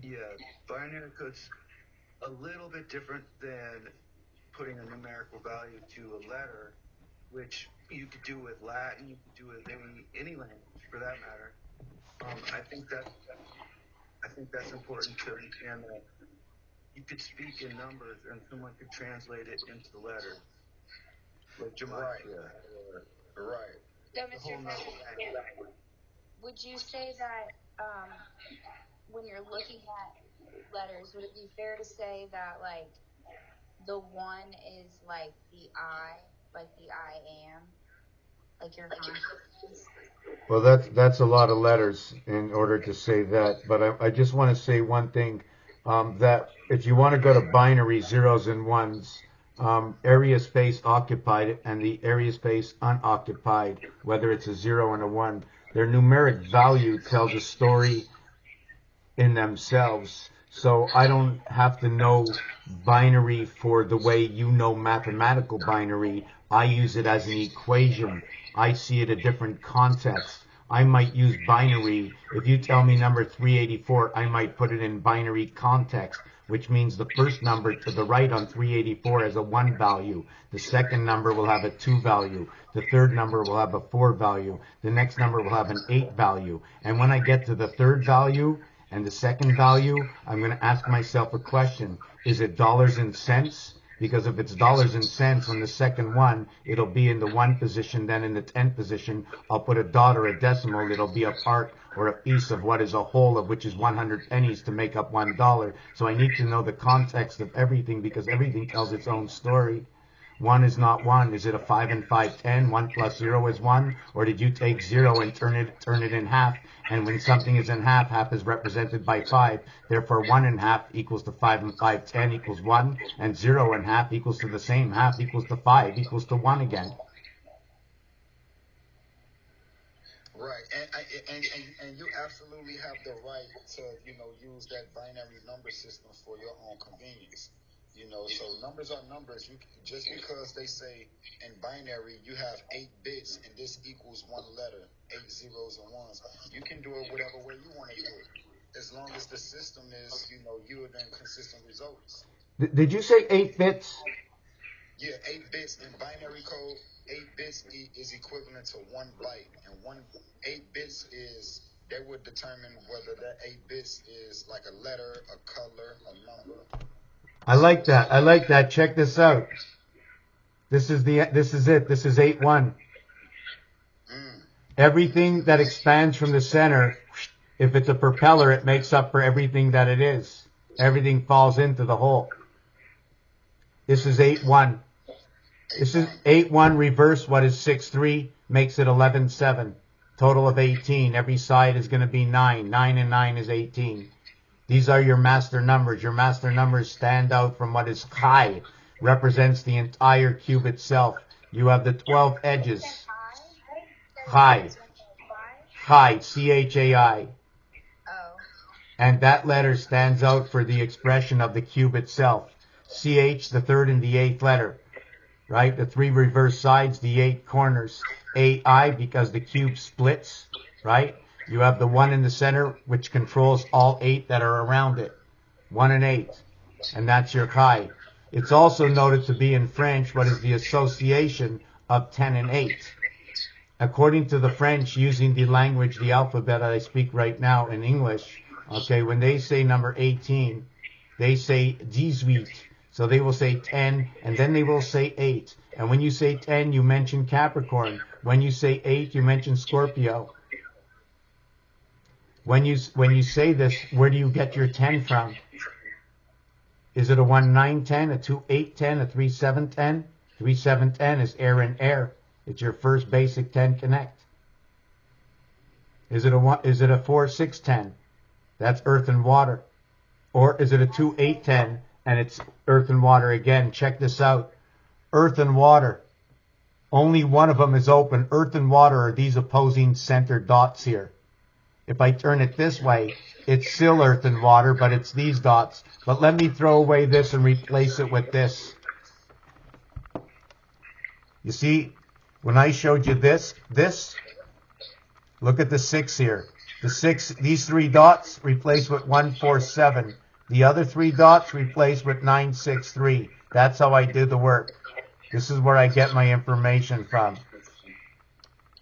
Yeah, binary code's a little bit different than putting a numerical value to a letter, which you could do with Latin, you could do with any language for that matter. I think that's important to understand that you could speak in numbers and someone could translate it into letters, like gematria. Right. So, Mr. Freddy, would you say that when you're looking at letters, would it be fair to say that like the one is like the I, like the I am, like your consciousness? Well, that's a lot of letters in order to say that. But I just want to say one thing, that if you want to go to binary zeros and ones, area space occupied and the area space unoccupied, whether it's a 0 and a 1, their numeric value tells a story in themselves. So I don't have to know binary for the way you know mathematical binary. I use it as an equation. I see it a different context. I might use binary. If you tell me number 384, I might put it in binary context, which means the first number to the right on 384 has a 1 value. The second number will have a 2 value. The third number will have a 4 value. The next number will have an 8 value. And when I get to the third value and the second value, I'm going to ask myself a question. Is it dollars and cents? Because if it's dollars and cents on the second one, it'll be in the 1 position, then in the 10 position, I'll put a dot or a decimal. It'll be a part or a piece of what is a whole, of which is 100 pennies to make up $1. So I need to know the context of everything because everything tells its own story. 1 is not 1. Is it a 5 and 5, 10? 1 plus 0 is 1? Or did you take 0 and turn it in half? And when something is in half, half is represented by 5. Therefore, 1 and half equals to 5 and 5, 10 equals 1. And 0 and half equals to the same. Half equals to 5 equals to 1 again. Right, and you absolutely have the right to use that binary number system for your own convenience. So numbers are numbers. Just because they say in binary you have 8 bits and this equals 1 letter, 8 zeros and ones, you can do it whatever way you want to do it, as long as the system is yielding consistent results. Did you say 8 bits? Yeah, 8 bits in binary code. 8 bits is equivalent to 1 byte, and 8 bits is, they would determine whether that 8 bits is like a letter, a color, a number. I like that. I like that. Check this out. This is it. This is 8-1. Everything that expands from the center, if it's a propeller, it makes up for everything that it is. Everything falls into the hole. This is 8-1. This is 8-1 reverse. What is 6-3? Makes it 11-7. Total of 18. Every side is going to be 9. 9 and 9 is 18. These are your master numbers. Your master numbers stand out from what is chi, represents the entire cube itself. You have the 12 edges. Chi. Chi, C-H-A-I. And that letter stands out for the expression of the cube itself. C-H, the third and the 8th letter. Right? The 3 reverse sides, the 8 corners. A-I, because the cube splits. Right? You have the 1 in the center, which controls all 8 that are around it. 1 and 8. And that's your chi. It's also noted to be in French what is the association of 10 and 8. According to the French, using the language, the alphabet I speak right now in English, okay, when they say number 18, they say 18. So they will say 10, and then they will say 8. And when you say 10, you mention Capricorn. When you say 8, you mention Scorpio. When you say this, where do you get your 10 from? Is it a 1-9-10, a 2-8-10, a 3-7-10? 3-7-10 is air and air. It's your first basic 10 connect. Is it a 4-6-10? That's earth and water. Or is it a 2-8-10 and it's earth and water again? Check this out. Earth and water. Only one of them is open. Earth and water are these opposing center dots here. If I turn it this way, it's still earth and water, but it's these dots. But let me throw away this and replace it with this. You see, when I showed you this Look at the 6 here. The 6, these 3 dots replace with 147. The other 3 dots replace with 963. That's how I do the work. This is where I get my information from.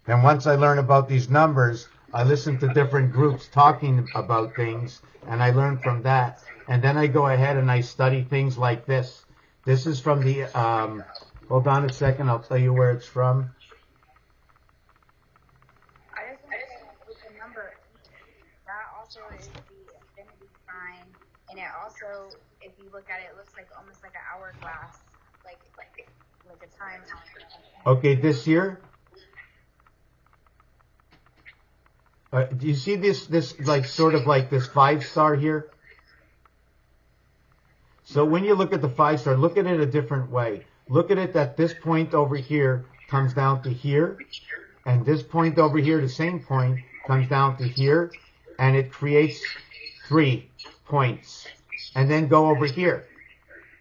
And once I learn about these numbers, I listen to different groups talking about things, and I learn from that. And then I go ahead and I study things like this. This is from the, hold on a second, I'll tell you where it's from. I just want to say with the number, that also is the infinity sign, and it also, if you look at it, it looks like almost like an hourglass, like a time. Okay, this here. Do you see this like sort of like this 5-star here? So when you look at the 5-star, look at it a different way. Look at it that this point over here comes down to here, and this point over here, the same point, comes down to here, and it creates 3 points. And then go over here,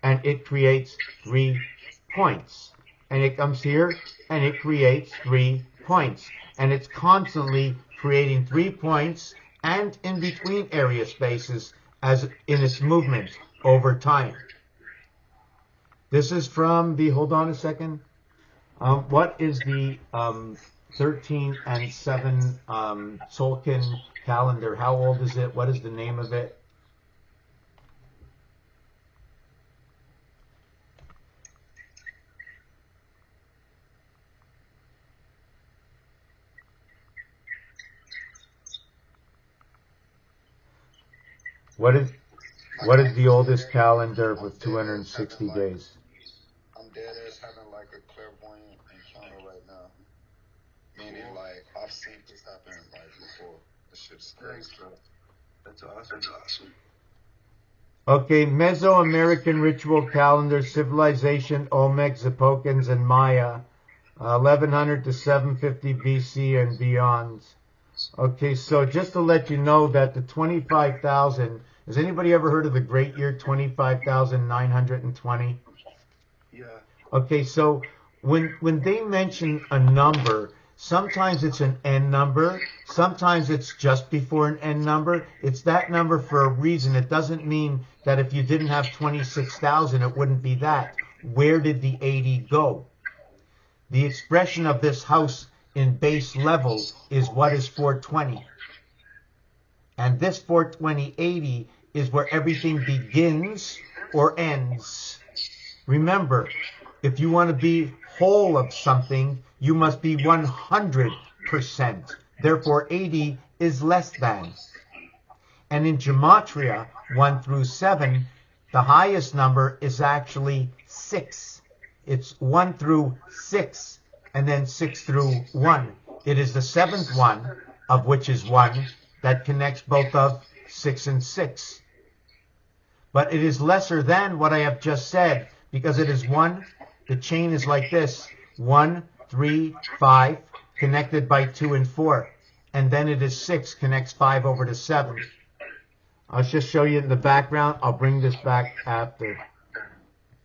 and it creates 3 points. And it comes here, and it creates 3 points. And it's constantly creating 3 points and in between area spaces as in its movement over time. This is from the, hold on a second, what is the 13 and 7 Tzolk'in calendar? How old is it? What is the name of it? What is the oldest calendar with 260 days? I'm dead ass having like a clairvoyant encounter right now. Meaning like I've seen this happen like before. This shit's crazy. That's awesome. Okay, Mesoamerican ritual calendar, civilization, Olmec, Zapotecans, and Maya, 1100 to 750 BC and beyond. Okay, so just to let you know that the 25,000, has anybody ever heard of the great year 25,920? Yeah. Okay, so when they mention a number, sometimes it's an n number, sometimes it's just before an n number. It's that number for a reason. It doesn't mean that if you didn't have 26,000, it wouldn't be that. Where did the 80 go? The expression of this house in base level is what is 420. And this 420/80 is where everything begins or ends. Remember, if you want to be whole of something, you must be 100%. Therefore, 80 is less than. And in gematria, 1 through 7, the highest number is actually 6. It's 1 through 6, and then 6 through 1. It is the 7th one, of which is 1, that connects both of 6 and 6. But it is lesser than what I have just said, because it is 1, the chain is like this, 1, 3, 5, connected by 2 and 4. And then it is 6, connects 5 over to 7. I'll just show you in the background. I'll bring this back after.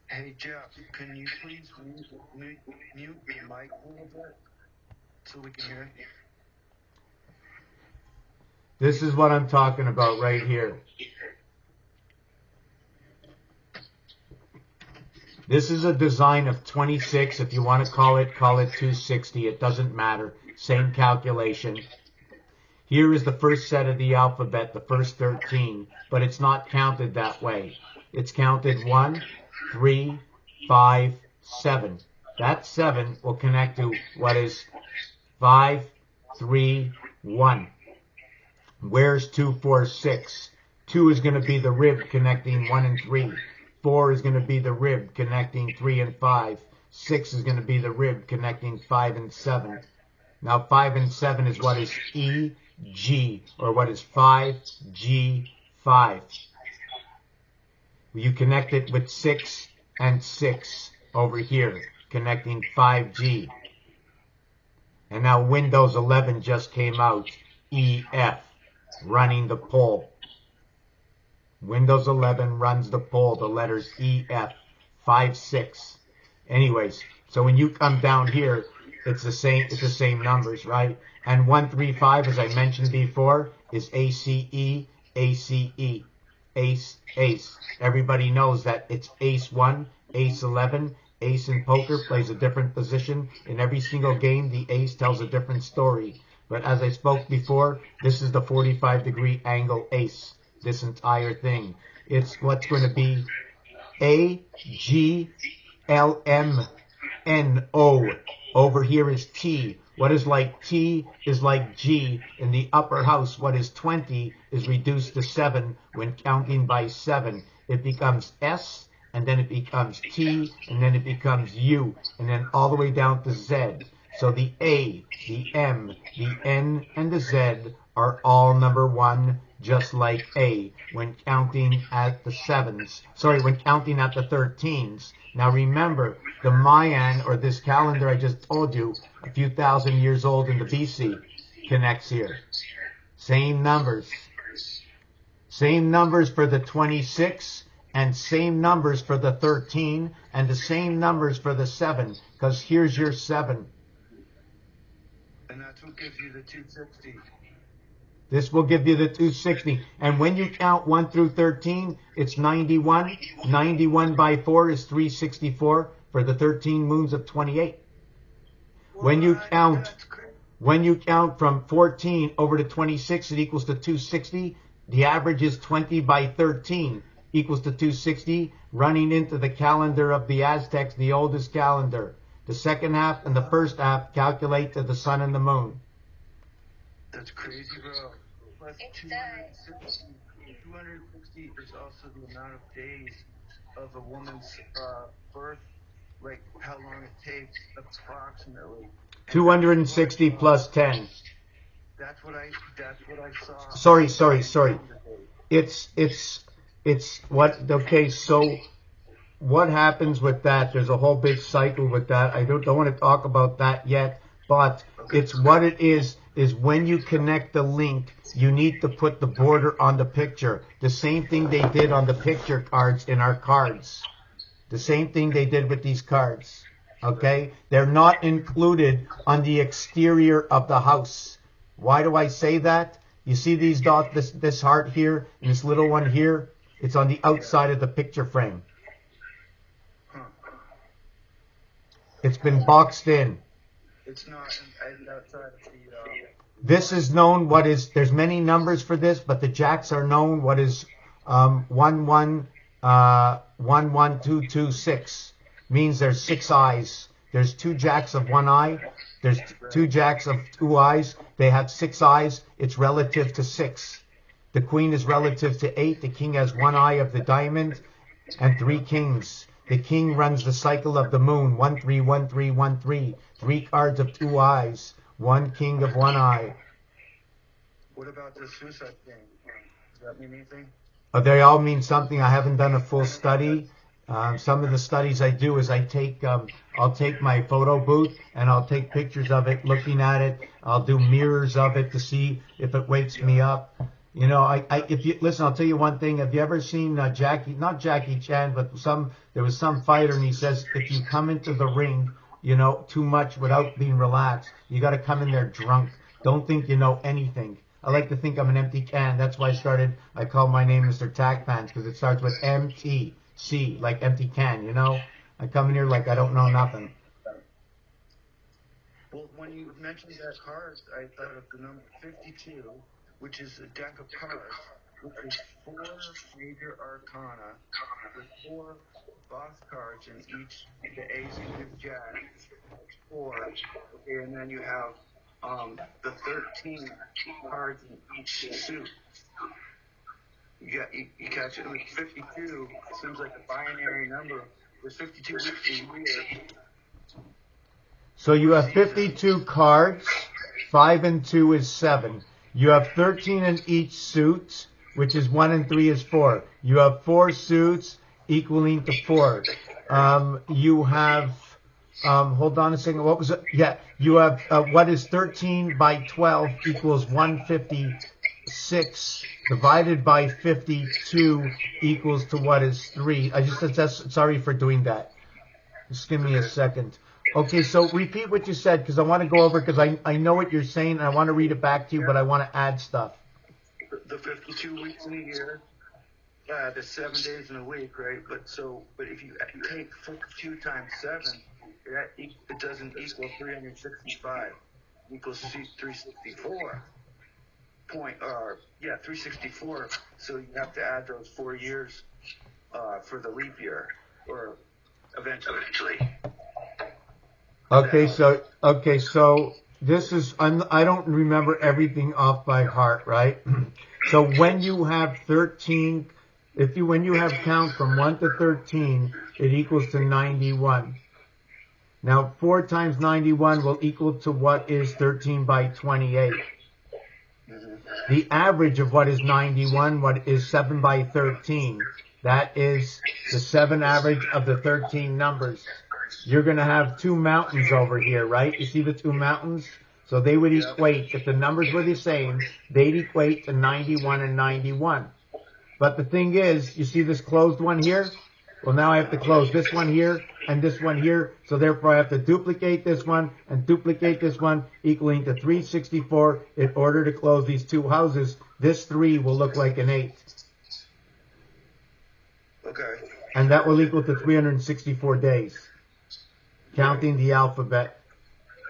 Hey, Jeff, can you please mute your mic a little bit so we can hear you? This is what I'm talking about right here. This is a design of 26. If you want to call it 260. It doesn't matter. Same calculation. Here is the first set of the alphabet, the first 13, but it's not counted that way. It's counted 1, 3, 5, 7. That 7 will connect to what is 5, 3, 1. Where's 2, 4, 6? 2 is going to be the rib connecting 1 and 3. 4 is going to be the rib connecting 3 and 5. 6 is going to be the rib connecting 5 and 7. Now 5 and 7 is what is E, G, or what is 5, G, 5. You connect it with 6 and 6 over here, connecting 5G. And now Windows 11 just came out, EF, running the pole. Windows 11 runs the pole, the letters EF, 5, 6. Anyways, so when you come down here, It's the same numbers, right? And 135, as I mentioned before, is ACE, ACE, ace, ace. Everybody knows that it's ace 1, ace 11. Ace in poker plays a different position. In every single game, the ace tells a different story. But as I spoke before, this is the 45-degree angle ace, this entire thing. It's what's going to be A, G, L, M, N, O. Over here is T. What is like T is like G. In the upper house, what is 20 is reduced to 7 when counting by 7. It becomes S, and then it becomes T, and then it becomes U, and then all the way down to Z. So the A, the M, the N, and the Z are all number 1, just like A, when counting at the 7s. Sorry, when counting at the 13s. Now remember, the Mayan, or this calendar I just told you, a few thousand years old in the BC, connects here. Same numbers. Same numbers for the 26, and same numbers for the 13, and the same numbers for the 7, because here's your 7. And that's what gives you the 260. This will give you the 260. And when you count 1 through 13, it's 91. 91 by 4 is 364 for the 13 moons of 28. When you count from 14 over to 26, it equals to 260. The average is 20 by 13 equals to 260, running into the calendar of the Aztecs, the oldest calendar. The second half and the first half calculate to the sun and the moon. That's crazy, bro. Plus 260. 260 is also the amount of days of a woman's birth, like how long it takes approximately. 260 plus 10. That's what I saw. Sorry. It's what, okay, so what happens with that? There's a whole big cycle with that. I don't want to talk about that yet, but it's what it is when you connect the link, you need to put the border on the picture. The same thing they did on the picture cards in our cards. The same thing they did with these cards. Okay? They're not included on the exterior of the house. Why do I say that? You see these dots, this heart here, and this little one here? It's on the outside of the picture frame. It's been boxed in. It's not outside of the... This is known there's many numbers for this, but the jacks are known what is 11226. Means there's 6 eyes. There's 2 jacks of 1 eye. There's 2 jacks of 2 eyes. They have 6 eyes. It's relative to 6. The queen is relative to 8. The king has 1 eye of the diamond and 3 kings. The king runs the cycle of the moon. 1 3 1 3 1 3. 3 cards of 2 eyes. 1 king of 1 eye. What about the suicide thing? Does that mean anything? They all mean something. I haven't done a full study. Some of the studies I do is I'll take my photo booth and I'll take pictures of it, looking at it. I'll do mirrors of it to see if it wakes me up. You know, if you listen, I'll tell you one thing. Have you ever seen not Jackie Chan, but there was some fighter, and he says if you come into the ring, you know, too much without being relaxed, you got to come in there drunk. Don't think you know anything. I like to think I'm an empty can. That's why I call my name Mr. Tacpans, because it starts with M-T-C, like empty can, you know? I come in here like I don't know nothing. Well, when you mentioned that card, I thought of the number 52, which is a deck of cards, which is 4 major arcana, with 4 boss cards in each, the ace and the jack, 4, okay, and then you have the 13 cards in each suit. You catch it with 52. It seems like a binary number. There's 52 weeks a year. So you have 52 cards. 5 and 2 is 7. You have 13 in each suit, which is 1 and 3 is 4. You have 4 suits equaling to 4. You have, hold on a second, what was it? Yeah, you have, what is 13 by 12 equals 156 divided by 52 equals to what is 3. Sorry for doing that. Just give me a second. Okay, so repeat what you said because I want to go over because I know what you're saying and I want to read it back to you, but I want to add stuff. The 52 weeks in a year, there's 7 days in a week, right? But if you take 52 times 7, it doesn't equal 365. It equals 364. 364. So you have to add those 4 years for the leap year, or eventually. Okay, so this is I don't remember everything off by heart, right? So when you have 13, when you have count from 1 to 13, it equals to 91. Now 4 times 91 will equal to what is 13 by 28. The average of what is 91, what is 7 by 13. That is the 7 average of the 13 numbers. You're going to have 2 mountains over here, right? You see the 2 mountains? So they would equate, if the numbers were the same, they'd equate to 91 and 91. But the thing is, you see this closed one here? Well, now I have to close this one here and this one here. So therefore I have to duplicate this one and duplicate this one, equaling to 364 in order to close these 2 houses. This 3 will look like an 8. Okay. And that will equal to 364 days, counting the alphabet.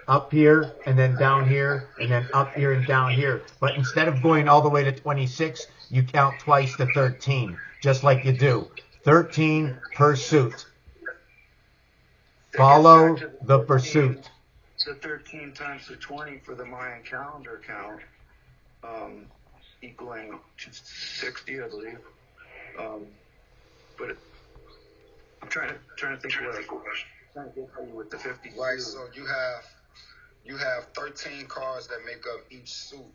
Up here, and then down here, and then up here and down here. But instead of going all the way to 26, you count twice to 13, just like you do. 13 pursuit. Follow the pursuit. So 13 times the 20 for the Mayan calendar count, equaling to 60, I believe. But I'm trying to think of what I'm trying to get you with the 50. Right, so you have 13 cards that make up each suit,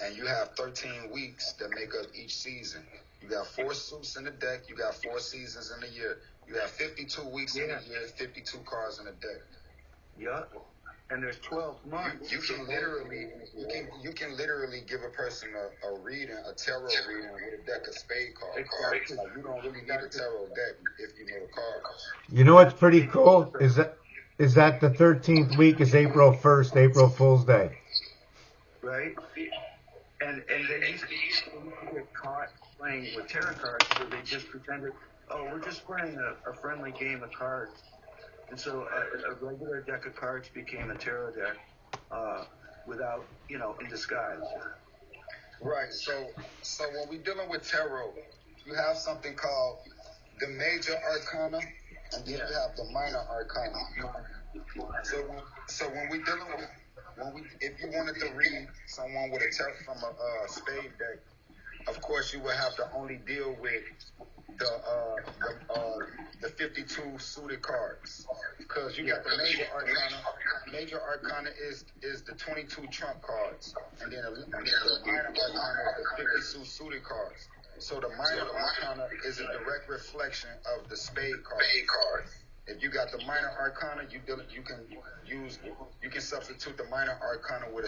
and you have 13 weeks that make up each season. You got 4 suits in the deck, you got 4 seasons in a year. You have 52 weeks in a year, 52 cards in a deck. Yeah. And there's 12 months. You can literally give a person a reading, a tarot reading with a deck of spade cards. Like, you don't really need a tarot deck if you know the cards. You know what's pretty cool is that the 13th week is April 1st, April Fool's Day. Right? And they used to get caught playing with tarot cards, so they just pretended, oh, we're just playing a friendly game of cards. And so a regular deck of cards became a tarot deck without, in disguise. Right. So when we're dealing with tarot, you have something called the major arcana, and then you have the minor arcana. So when we're dealing with, if you wanted to read someone with a tarot from a spade deck, of course you would have to only deal with the 52 suited cards, because you got the major arcana. Major arcana is the 22 trump cards, and then the minor arcana is the 52 suited cards. So the minor arcana is a direct reflection of the spade card. If you got the minor arcana, you can substitute the minor arcana with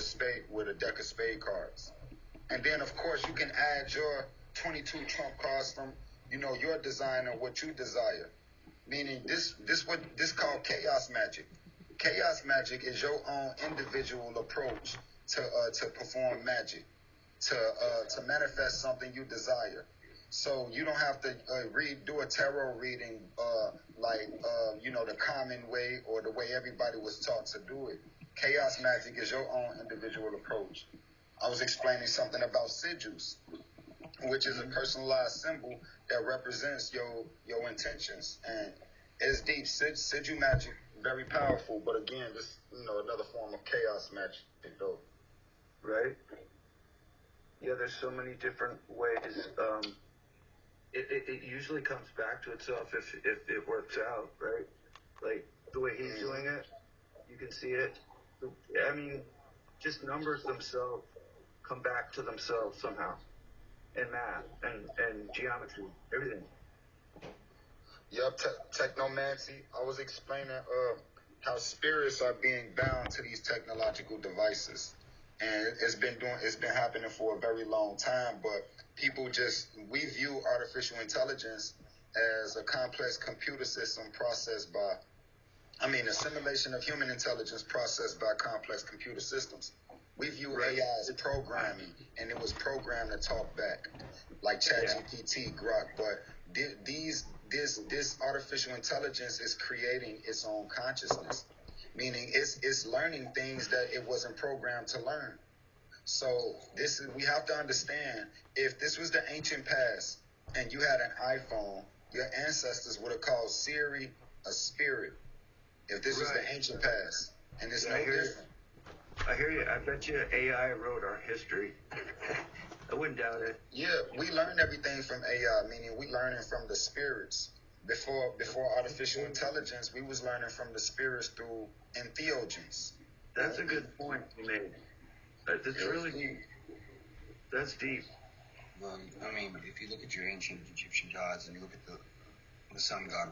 a deck of spade cards, and then of course you can add your 22 trump cards from your design or what you desire. Meaning this called chaos magic. Chaos magic is your own individual approach to perform magic, to manifest something you desire. So you don't have to do a tarot reading the common way or the way everybody was taught to do it. Chaos magic is your own individual approach. I was explaining something about sigils, which is a personalized symbol that represents your intentions, and it's deep. Sigil magic, very powerful, but again, this another form of chaos magic, though. Right? Yeah, there's so many different ways. It usually comes back to itself if it works out, right? Like the way he's doing it, you can see it. I mean, just numbers themselves come back to themselves somehow. And math and geometry, everything. Yep, technomancy. I was explaining how spirits are being bound to these technological devices, and it's been happening for a very long time. But people we view artificial intelligence as a complex computer system processed by assimilation of human intelligence processed by complex computer systems. We view AI as programming, and it was programmed to talk back, like ChatGPT, Grok. But this artificial intelligence is creating its own consciousness, meaning it's learning things that it wasn't programmed to learn. So we have to understand, if this was the ancient past and you had an iPhone, your ancestors would have called Siri a spirit. If this was the ancient past, and it's no different. I hear you. I bet you AI wrote our history. I wouldn't doubt it. Yeah, we learned everything from AI, meaning we learning from the spirits. Before artificial intelligence, we was learning from the spirits through entheogens. That's a good point you made. That's really deep. That's deep. Well, I mean, if you look at your ancient Egyptian gods and you look at the sun god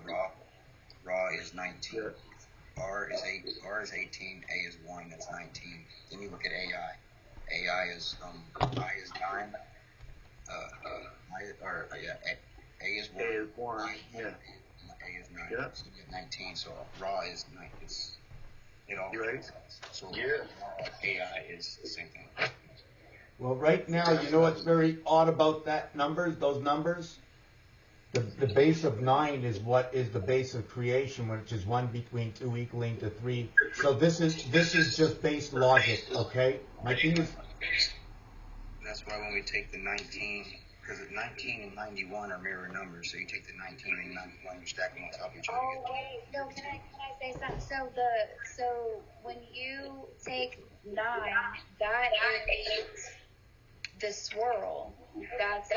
Ra is 19. Yeah. R is 18, A is 1, that's 19. Then you look at AI. AI is I is 9. A is 1. A is 1. Yeah. A is 9. Yeah. So you get 19. So Ra is 9. It all right. So AI is the same thing. Well, right now, you know what's very odd about those numbers? The base of 9 is what is the base of creation, which is 1 between 2 equaling to 3. So this is just base logic, okay? My thing is... That's why when we take the 19, because 19 and 91 are mirror numbers, so you take the 19 and 91, you stack them on top of each other. Oh, wait, so can I say something? So when you take 9, that is the swirl. That's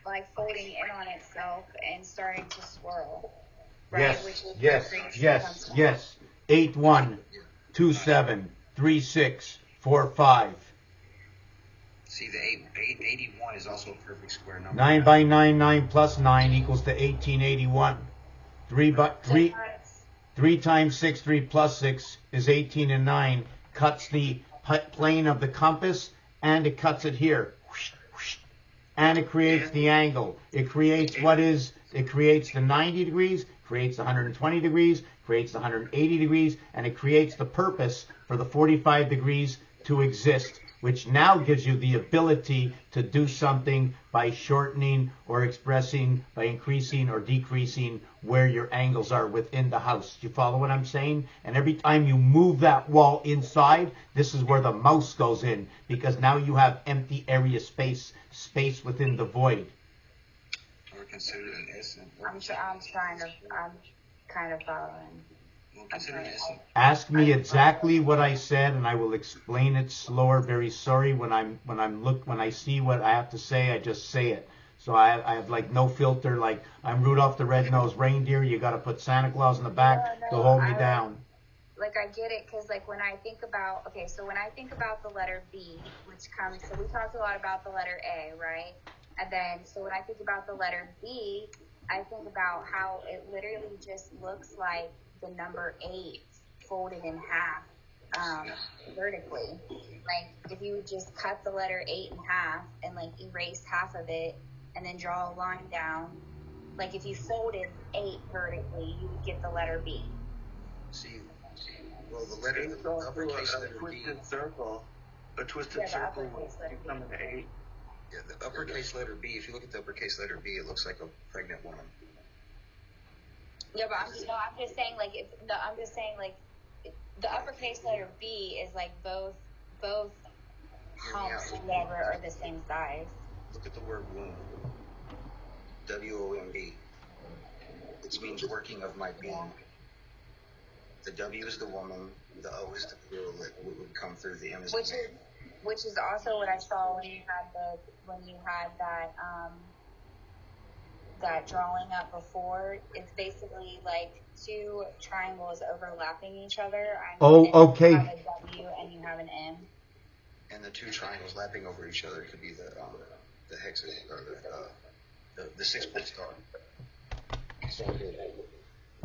like folding in on itself and starting to swirl. Right? Yes. 8 1 2 7 3 6 4 5. See, the 81 is also a perfect square number. 9 by 9, 9 plus 9 equals to 1881. 3 times 6, 3 plus 6 is 18, and 9 cuts the plane of the compass, and it cuts it here. And it creates the angle. It creates it creates the 90 degrees, creates the 120 degrees, creates the 180 degrees, and it creates the purpose for the 45 degrees to exist, which now gives you the ability to do something by shortening or expressing, by increasing or decreasing where your angles are within the house. Do you follow what I'm saying? And every time you move that wall inside, this is where the mouse goes in, because now you have empty area space within the void. Or considered an instant. I'm kind of following. Ask me exactly what I said, and I will explain it slower. Very sorry. When I see what I have to say, I just say it. So I have like no filter. Like I'm Rudolph the Red-Nosed Reindeer. You got to put Santa Claus in the back to hold me down. Like I get it, because like when I think about the letter B, which comes, so we talked a lot about the letter A, right? And then so when I think about the letter B, I think about how it literally just looks like the number 8 folded in half vertically. Like if you would just cut the letter 8 in half and like erase half of it and then draw a line down, like if you folded 8 vertically, you would get the letter B. See, well, the letter, the uppercase letter B. A twisted circle will become an 8. Yeah, the uppercase letter B, if you look at the uppercase letter B, it looks like a pregnant woman. Yeah, but I'm just saying the uppercase letter B is like both humps together are the same size. Look at the word womb. WOMB. It means working of my being. Yeah. The W is the woman, the O is the girl that would come through the M is the man. Which is also what I saw when you had that drawing up before. It's basically like 2 triangles overlapping each other. Okay. You have a W and you have an M. And the 2 triangles lapping over each other could be the hex or the 6-point star. So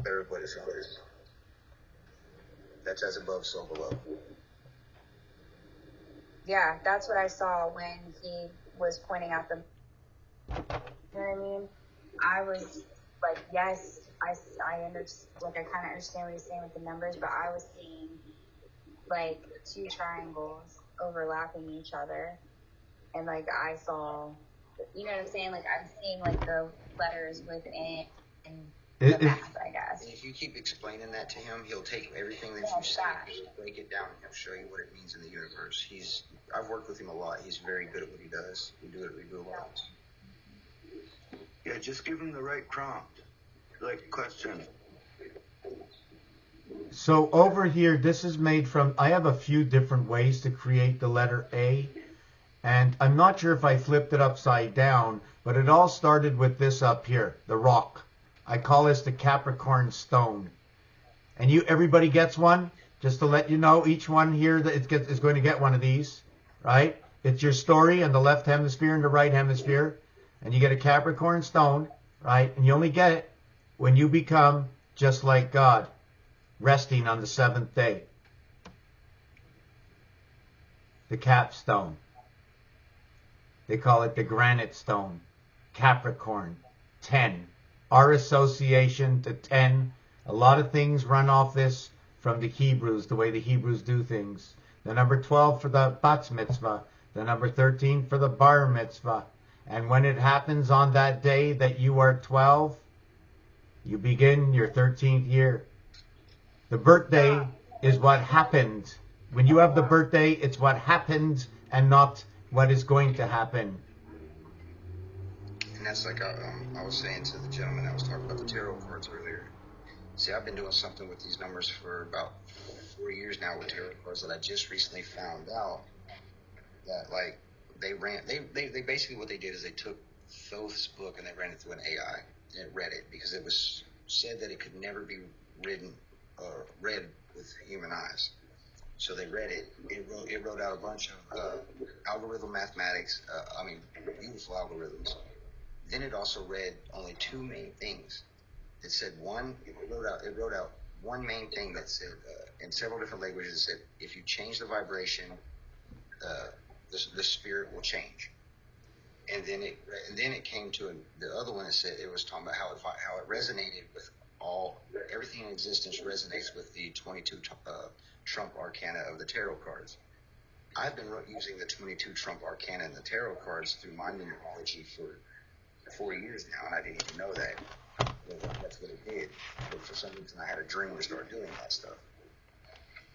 better what is others. That's as above, so below. Yeah, that's what I saw when he was pointing out the. You know what I mean? I was like, yes, I understand, like, I kind of understand what you're saying with the numbers, but I was seeing like two triangles overlapping each other, and like I saw, you know what I'm saying? Like I'm seeing like the letters within the math, I guess. And if you keep explaining that to him, he'll take everything that you say, he'll break it down, and he'll show you what it means in the universe. I've worked with him a lot. He's very good at what he does. We do a lot. Yeah, just give him the right prompt, like question. So over here, this is made from, I have a few different ways to create the letter A. And I'm not sure if I flipped it upside down, but it all started with this up here, the rock. I call this the Capricorn stone. And everybody gets one, just to let you know, each one here is going to get one of these, right? It's your story in the left hemisphere and the right hemisphere. And you get a Capricorn stone, right? And you only get it when you become just like God, resting on the seventh day. The capstone. They call it the granite stone. Capricorn. 10. Our association to 10. A lot of things run off this from the Hebrews, the way the Hebrews do things. The number 12 for the bat mitzvah. The number 13 for the bar mitzvah. And when it happens on that day that you are 12, you begin your 13th year. The birthday is what happened. When you have the birthday, it's what happened and not what is going to happen. And that's like I was saying to the gentleman that was talking about the tarot cards earlier. See, I've been doing something with these numbers for about 4 years now with tarot cards that I just recently found out that, like, they basically, what they did is they took Thoth's book and they ran it through an AI, and it read it because it was said that it could never be read with human eyes. So they read it. It wrote out a bunch of algorithm mathematics. Beautiful algorithms. Then it also read only two main things. It said it wrote out one main thing that said in several different languages. It said if you change the vibration, the spirit will change. And then it came to the other one that said it was talking about how it resonated with everything in existence resonates with the 22 Trump Arcana of the tarot cards. I've been using the 22 Trump Arcana and the tarot cards through my numerology for 4 years now, and I didn't even know that. That's what it did. But for some reason, I had a dream to start doing that stuff.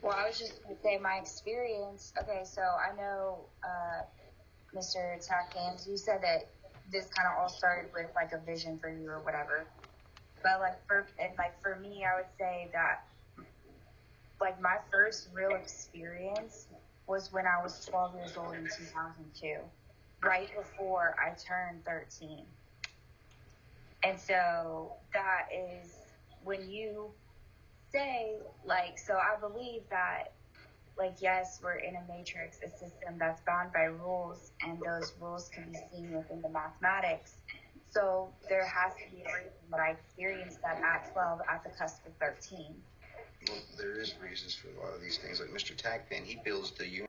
Well, I was just going to say my experience. Okay, so I know Mr. Tacpans, you said that this kind of all started with like a vision for you or whatever. But for me, I would say that like my first real experience was when I was 12 years old in 2002, right before I turned 13. And so that is when you say, like, so I believe that, like, yes, we're in a matrix, a system that's bound by rules, and those rules can be seen within the mathematics. So there has to be a reason that I experienced that at 12, at the cusp of 13. Well, there is reasons for a lot of these things. Like Mr. Tacpan, he builds the universe